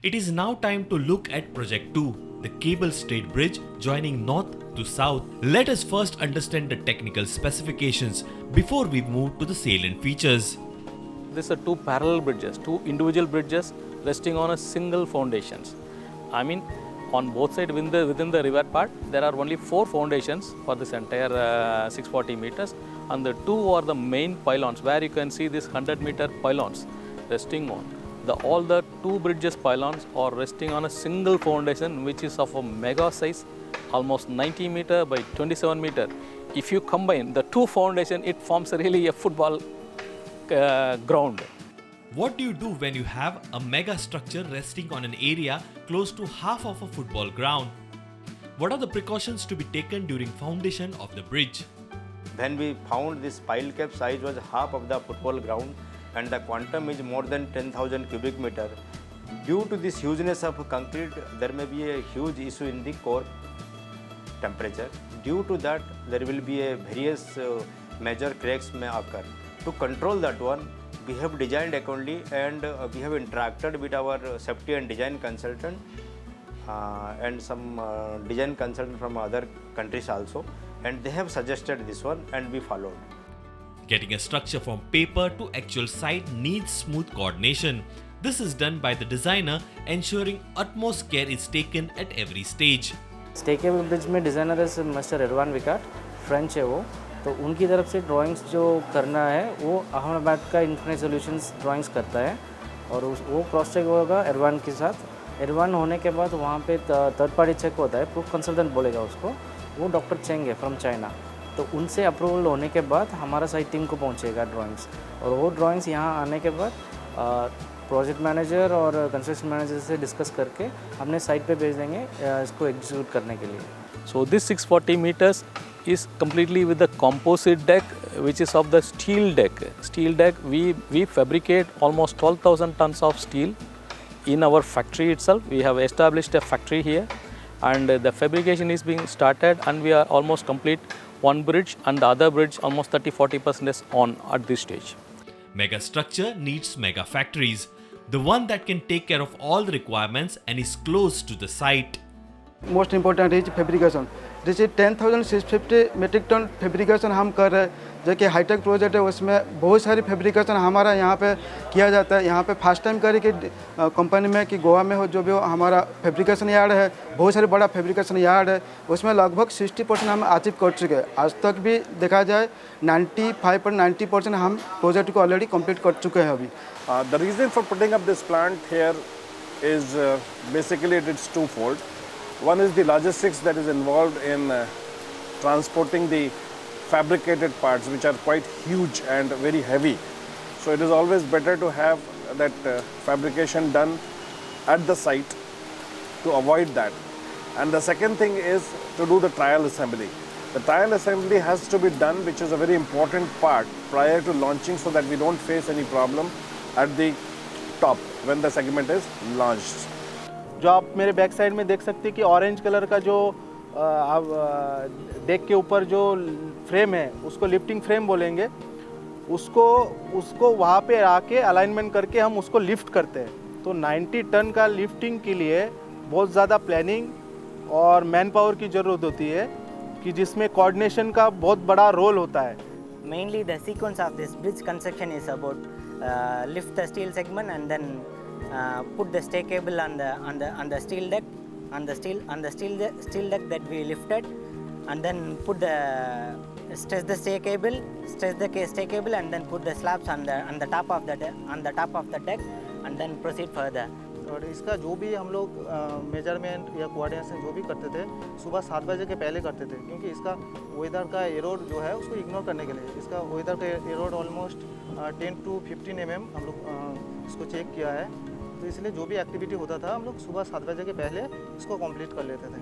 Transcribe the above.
It is now time to look at Project 2, the cable-stayed bridge joining north to south. Let us first understand the technical specifications before we move to the salient features. These are two parallel bridges, two individual bridges resting on a single foundations. I mean, on both sides within the river part, there are only 4 foundations for this entire 640 meters, and the 2 are the main pylons where you can see these 100-meter pylons resting on. All the 2 bridges pylons are resting on a single foundation which is of a mega size, almost 90 meter by 27 meter. If you combine the 2 foundation, it forms really a football ground. What do you do when you have a mega structure resting on an area close to half of a football ground? What are the precautions to be taken during foundation of the bridge? When we found this pile cap size was half of the football ground and the quantum is more than 10,000 cubic meter. Due to this hugeness of concrete, there may be a huge issue in the core temperature. Due to that, there will be a various major cracks may occur. To control that one, we have designed accordingly and we have interacted with our safety and design consultant and some design consultant from other countries also, and they have suggested this one and we followed. Getting a structure from paper to actual site needs smooth coordination. This is done by the designer, ensuring utmost care is taken at every stage. Stakeable bridge में designer है mister एरवान विकाट, French है वो, तो उनकी तरफ से drawings जो करना है वो अहमदाबाद का इन्फिनिट सॉल्यूशंस ड्राइंग्स करता है और वो क्रॉस चेक होगा एरवान के साथ। एरवान होने के बाद वहाँ पे थर्ड पार्टी चेक होता है, प्रूफ कंसल्टेंट बोलेगा उसको, वो डॉक्टर चेंग है फ्रॉम चाइना, तो उनसे अप्रूवल होने के बाद हमारा साइट टीम को पहुँचेगा ड्राइंग्स, और वो ड्राइंग्स यहाँ आने के बाद प्रोजेक्ट मैनेजर और कंस्ट्रक्शन मैनेजर से डिस्कस करके हमने साइट पे भेज देंगे इसको एग्जीक्यूट करने के लिए। So this 640 meters is completely with the composite deck, which is of the steel deck. Steel deck, we fabricate almost 12,000 tons of steel in our factory itself. We have established a factory here, and the fabrication is being started, and we are almost complete one bridge, and the other bridge almost 30-40% on at this stage. Mega structure needs mega factories, the one that can take care of all the requirements and is close to the site. Most important is fabrication, जैसे 10,650 metric ton fabrication हम कर रहे हैं, जो कि hi tech project है उसमें बहुत सारी फेब्रिकेशन हमारा यहाँ पे किया जाता है। यहाँ पे फर्स्ट टाइम करी कि कंपनी में कि गोवा में हो जो भी हो, हमारा फेब्रिकेशन यार्ड है, बहुत सारे बड़ा फेब्रिकेशन यार्ड है, उसमें लगभग 60% हम अचीव कर चुके हैं। आज तक भी देखा जाए 90% हम प्रोजेक्ट को ऑलरेडी कंप्लीट कर चुके हैं अभी। The reason for putting up this plant here is basically it's twofold. One is the logistics that is involved in transporting the fabricated parts, which are quite huge and very heavy. So it is always better to have that fabrication done at the site to avoid that. And the second thing is to do the trial assembly. The trial assembly has to be done, which is a very important part prior to launching, so that we don't face any problem at the top when the segment is launched. जो आप मेरे back side में देख सकते हैं कि orange colour का जो डेक के ऊपर जो फ्रेम है उसको लिफ्टिंग फ्रेम बोलेंगे, उसको वहाँ पे आके अलाइनमेंट करके हम उसको लिफ्ट करते हैं। तो 90 टन का लिफ्टिंग के लिए बहुत ज़्यादा प्लानिंग और मैन पावर की ज़रूरत होती है, कि जिसमें कोऑर्डिनेशन का बहुत बड़ा रोल होता है। Mainly the sequence of this bridge construction is about lift the steel segment and then put the stay cable on the steel deck, on the steel deck that we lifted, and then stretch the stay cable, and then put the slabs on the top of the deck, and then proceed further. और इसका जो भी हम लोग measurement या coordination जो भी करते थे सुबह 7 बजे के पहले करते थे, क्योंकि इसका वेदर का एरोड जो है उसको इग्नोर करने के लिए। इसका वेदर का एरोड ऑलमोस्ट 10 to 15 mm हम लोग इसको चेक किया है, तो इसलिए जो भी एक्टिविटी होता था हम लोग सुबह 7 बजे के पहले इसको कंप्लीट कर लेते थे।